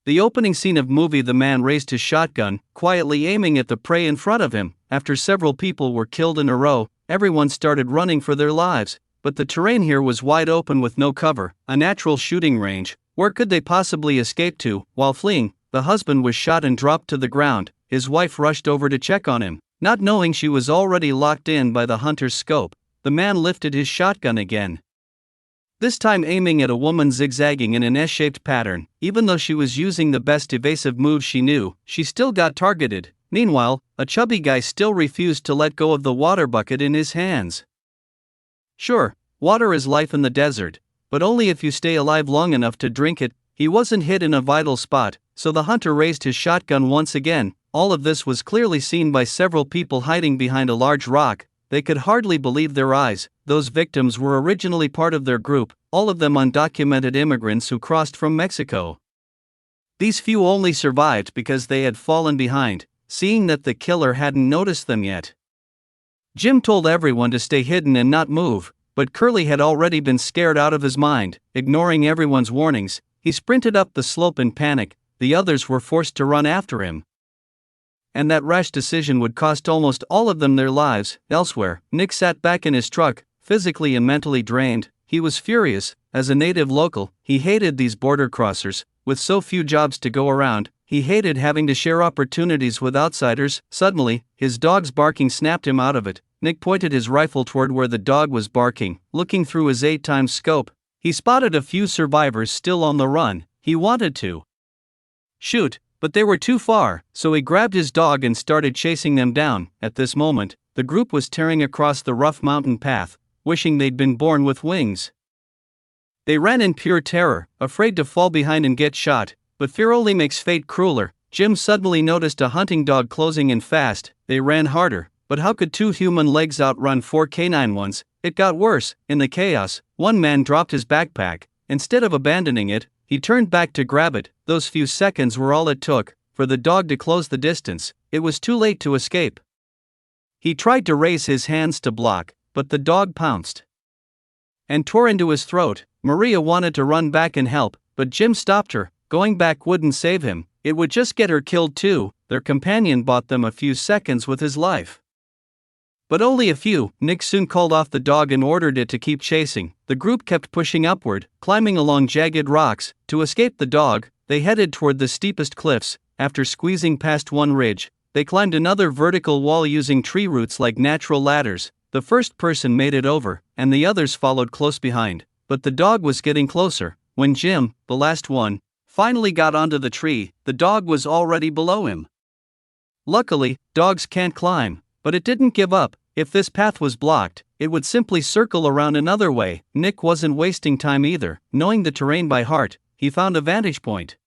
The opening scene of movie, the man raised his shotgun, quietly aiming at the prey in front of him. After several people were killed in a row, everyone started running for their lives, but the terrain here was wide open with no cover, a natural shooting range. Where could they possibly escape to? While fleeing, the husband was shot and dropped to the ground. His wife rushed over to check on him. Not knowing she was already locked in by the hunter's scope, the man lifted his shotgun again. This time aiming at a woman zigzagging in an S-shaped pattern. Even though she was using the best evasive moves she knew, she still got targeted. Meanwhile, a chubby guy still refused to let go of the water bucket in his hands. Sure, water is life in the desert, but only if you stay alive long enough to drink it. He wasn't hit in a vital spot, so the hunter raised his shotgun once again. All of this was clearly seen by several people hiding behind a large rock. They could hardly believe their eyes. Those victims were originally part of their group, all of them undocumented immigrants who crossed from Mexico. These few only survived because they had fallen behind, seeing that the killer hadn't noticed them yet. Jim told everyone to stay hidden and not move, but Curly had already been scared out of his mind. Ignoring everyone's warnings, he sprinted up the slope in panic. The others were forced to run after him. And that rash decision would cost almost all of them their lives. Elsewhere, Nick sat back in his truck, physically and mentally drained. He was furious. As a native local, he hated these border crossers. With so few jobs to go around, he hated having to share opportunities with outsiders. Suddenly, his dog's barking snapped him out of it. Nick pointed his rifle toward where the dog was barking. Looking through his 8x scope, he spotted a few survivors still on the run. He wanted to shoot, but they were too far, so he grabbed his dog and started chasing them down. At this moment, the group was tearing across the rough mountain path, wishing they'd been born with wings. They ran in pure terror, afraid to fall behind and get shot, but fear only makes fate crueler. Jim suddenly noticed a hunting dog closing in fast. They ran harder, but how could two human legs outrun four canine ones? It got worse. In the chaos, one man dropped his backpack. Instead of abandoning it, he turned back to grab it. Those few seconds were all it took for the dog to close the distance. It was too late to escape. He tried to raise his hands to block, but the dog pounced and tore into his throat. Maria wanted to run back and help, but Jim stopped her. Going back wouldn't save him, it would just get her killed too. Their companion bought them a few seconds with his life. But only a few. Nick soon called off the dog and ordered it to keep chasing. The group kept pushing upward, climbing along jagged rocks. To escape the dog, they headed toward the steepest cliffs. After squeezing past one ridge, they climbed another vertical wall using tree roots like natural ladders. The first person made it over, and the others followed close behind. But the dog was getting closer. When Jim, the last one, finally got onto the tree, the dog was already below him. Luckily, dogs can't climb. But it didn't give up. If this path was blocked, it would simply circle around another way. Nick wasn't wasting time either. Knowing the terrain by heart, he found a vantage point.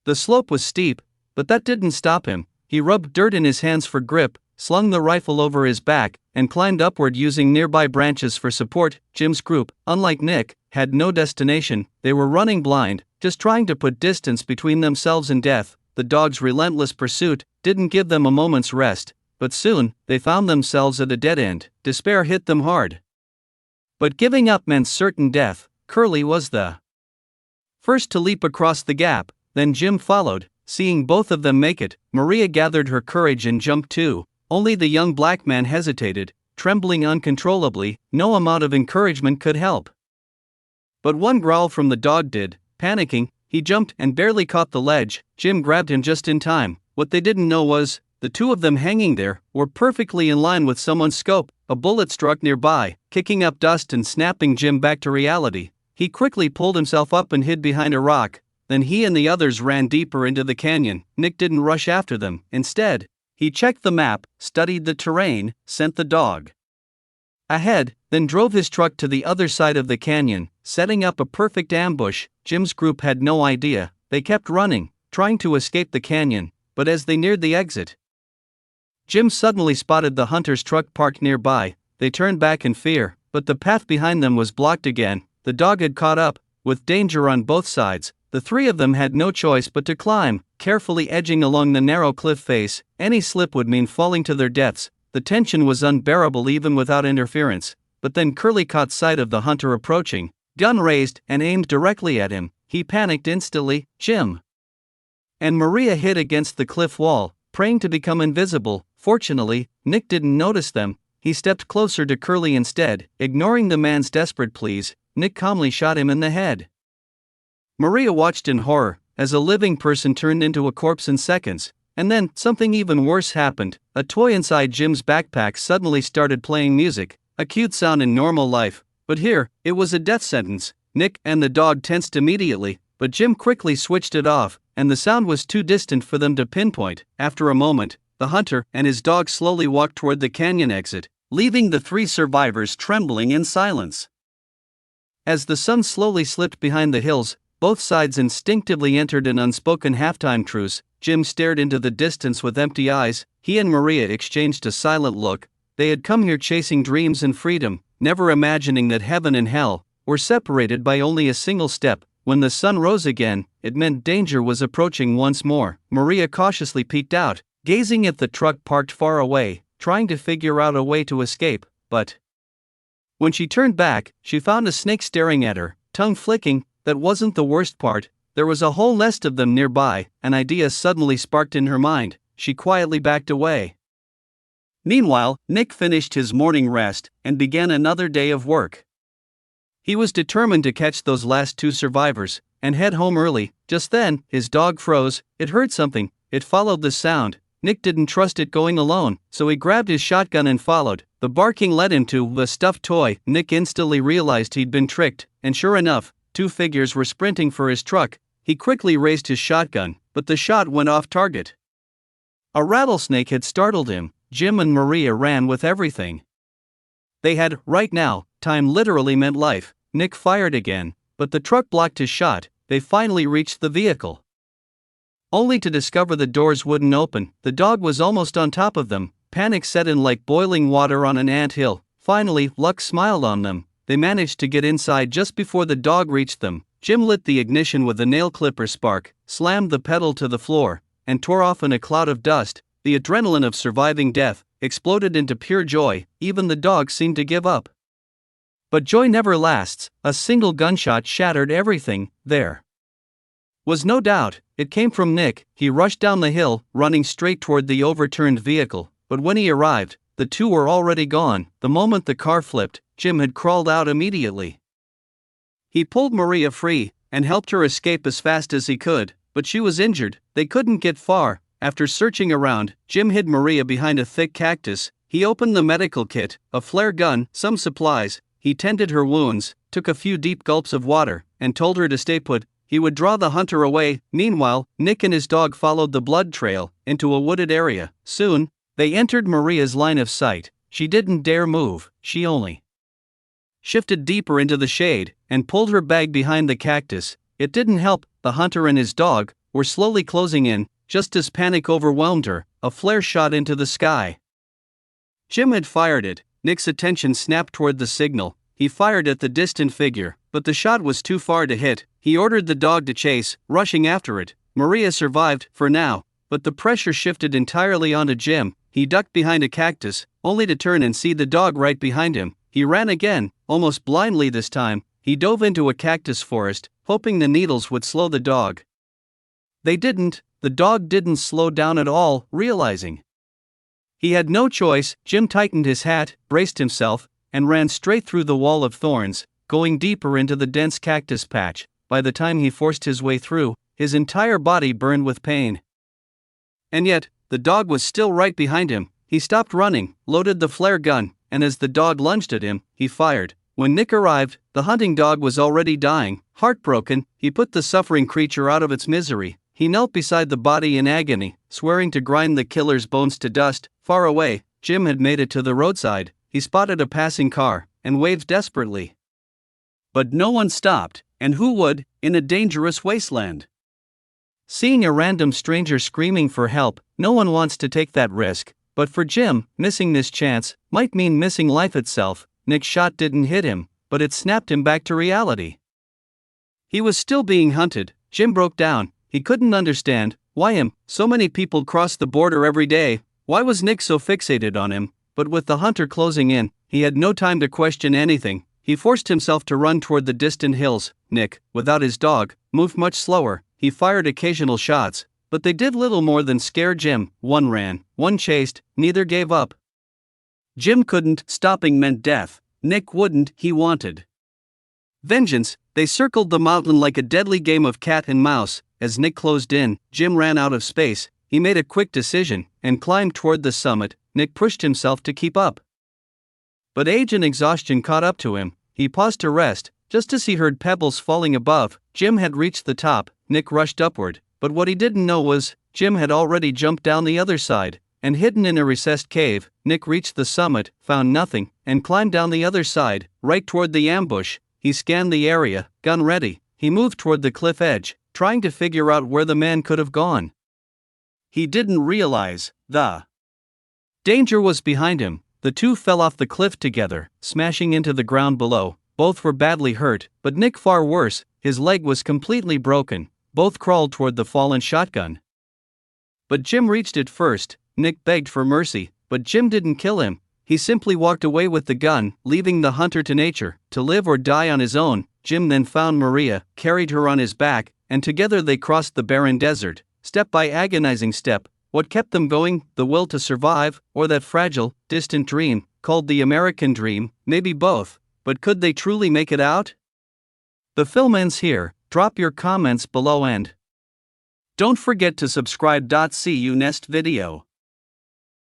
The slope was steep, but that didn't stop him. He rubbed dirt in his hands for grip, slung the rifle over his back, and climbed upward using nearby branches for support. Jim's group, unlike Nick, had no destination. They were running blind, just trying to put distance between themselves and death. The dog's relentless pursuit didn't give them a moment's rest. But soon, they found themselves at a dead end. Despair hit them hard. But giving up meant certain death. Curly was the first to leap across the gap, then Jim followed. Seeing both of them make it, Maria gathered her courage and jumped too. Only the young black man hesitated, trembling uncontrollably. No amount of encouragement could help. But one growl from the dog did. Panicking, he jumped and barely caught the ledge. Jim grabbed him just in time. What they didn't know was, the two of them hanging there were perfectly in line with someone's scope. A bullet struck nearby, kicking up dust and snapping Jim back to reality. He quickly pulled himself up and hid behind a rock. Then he and the others ran deeper into the canyon. Nick didn't rush after them. Instead, he checked the map, studied the terrain, sent the dog ahead, then drove his truck to the other side of the canyon, setting up a perfect ambush. Jim's group had no idea. They kept running, trying to escape the canyon, but as they neared the exit, Jim suddenly spotted the hunter's truck parked nearby. They turned back in fear, but the path behind them was blocked again. The dog had caught up, with danger on both sides. The three of them had no choice but to climb, carefully edging along the narrow cliff face. Any slip would mean falling to their deaths. The tension was unbearable even without interference. But then Curly caught sight of the hunter approaching, gun raised and aimed directly at him. He panicked instantly. Jim and Maria hit against the cliff wall, praying to become invisible. Fortunately, Nick didn't notice them. He stepped closer to Curly instead. Ignoring the man's desperate pleas, Nick calmly shot him in the head. Maria watched in horror as a living person turned into a corpse in seconds, and then something even worse happened. A toy inside Jim's backpack suddenly started playing music, a cute sound in normal life, but here, it was a death sentence. Nick and the dog tensed immediately, but Jim quickly switched it off, and the sound was too distant for them to pinpoint. After a moment, the hunter and his dog slowly walked toward the canyon exit, leaving the three survivors trembling in silence. As the sun slowly slipped behind the hills, both sides instinctively entered an unspoken halftime truce. Jim stared into the distance with empty eyes. He and Maria exchanged a silent look. They had come here chasing dreams and freedom, never imagining that heaven and hell were separated by only a single step. When the sun rose again, it meant danger was approaching once more. Maria cautiously peeked out, gazing at the truck parked far away, trying to figure out a way to escape, but when she turned back, she found a snake staring at her, tongue flicking. That wasn't the worst part. There was a whole nest of them nearby. An idea suddenly sparked in her mind. She quietly backed away. Meanwhile, Nick finished his morning rest and began another day of work. He was determined to catch those last two survivors and head home early. Just then, his dog froze. It heard something. It followed the sound. Nick didn't trust it going alone, so he grabbed his shotgun and followed. The barking led him to a stuffed toy. Nick instantly realized he'd been tricked, and sure enough, two figures were sprinting for his truck. He quickly raised his shotgun, but the shot went off target. A rattlesnake had startled him. Jim and Maria ran with everything they had. Right now, time literally meant life. Nick fired again, but the truck blocked his shot. They finally reached the vehicle, only to discover the doors wouldn't open. The dog was almost on top of them. Panic set in like boiling water on an anthill. Finally, luck smiled on them. They managed to get inside just before the dog reached them. Jim lit the ignition with a nail clipper spark, slammed the pedal to the floor, and tore off in a cloud of dust. The adrenaline of surviving death exploded into pure joy. Even the dog seemed to give up. But joy never lasts. A single gunshot shattered everything. There was no doubt. It came from Nick. He rushed down the hill, running straight toward the overturned vehicle. But when he arrived, the two were already gone. The moment the car flipped, Jim had crawled out immediately. He pulled Maria free and helped her escape as fast as he could, but she was injured. They couldn't get far. After searching around, Jim hid Maria behind a thick cactus. He opened the medical kit, a flare gun, some supplies. He tended her wounds, took a few deep gulps of water, and told her to stay put. He would draw the hunter away. Meanwhile, Nick and his dog followed the blood trail into a wooded area. Soon, they entered Maria's line of sight. She didn't dare move. She only shifted deeper into the shade and pulled her bag behind the cactus. It didn't help. The hunter and his dog were slowly closing in. Just as panic overwhelmed her, a flare shot into the sky. Jim had fired it. Nick's attention snapped toward the signal. He fired at the distant figure, but the shot was too far to hit. He ordered the dog to chase, rushing after it. Maria survived, for now, but the pressure shifted entirely onto Jim. He ducked behind a cactus, only to turn and see the dog right behind him. He ran again, almost blindly this time. He dove into a cactus forest, hoping the needles would slow the dog. They didn't. The dog didn't slow down at all. Realizing he had no choice, Jim tightened his hat, braced himself, and ran straight through the wall of thorns, going deeper into the dense cactus patch. By the time he forced his way through, his entire body burned with pain. And yet, the dog was still right behind him. He stopped running, loaded the flare gun, and as the dog lunged at him, he fired. When Nick arrived, the hunting dog was already dying. Heartbroken, he put the suffering creature out of its misery. He knelt beside the body in agony, swearing to grind the killer's bones to dust. Far away, Jim had made it to the roadside. He spotted a passing car and waved desperately. But no one stopped, and who would, in a dangerous wasteland? Seeing a random stranger screaming for help, no one wants to take that risk. But for Jim, missing this chance might mean missing life itself. Nick's shot didn't hit him, but it snapped him back to reality. He was still being hunted. Jim broke down. He couldn't understand. Why him? So many people cross the border every day. Why was Nick so fixated on him? But with the hunter closing in, he had no time to question anything. He forced himself to run toward the distant hills. Nick, without his dog, moved much slower. He fired occasional shots, But they did little more than scare Jim. One ran, one chased, neither gave up. Jim couldn't, stopping meant death. Nick wouldn't, he wanted vengeance. They circled the mountain like a deadly game of cat and mouse. As Nick closed in, Jim ran out of space. He made a quick decision and climbed toward the summit. Nick pushed himself to keep up. But age and exhaustion caught up to him. He paused to rest, just as he heard pebbles falling above. Jim had reached the top. Nick rushed upward, but what he didn't know was, Jim had already jumped down the other side, and hidden in a recessed cave. Nick reached the summit, found nothing, and climbed down the other side, right toward the ambush. He scanned the area, gun ready. He moved toward the cliff edge, trying to figure out where the man could have gone. He didn't realize the danger was behind him. The two fell off the cliff together, smashing into the ground below. Both were badly hurt, but Nick far worse. His leg was completely broken. Both crawled toward the fallen shotgun. But Jim reached it first. Nick begged for mercy, but Jim didn't kill him. He simply walked away with the gun, leaving the hunter to nature, to live or die on his own. Jim then found Maria, carried her on his back, and together they crossed the barren desert, step by agonizing step. What kept them going? The will to survive, or that fragile, distant dream, called the American dream? Maybe both. But could they truly make it out? The film ends here. Drop your comments below and don't forget to subscribe. See you next video.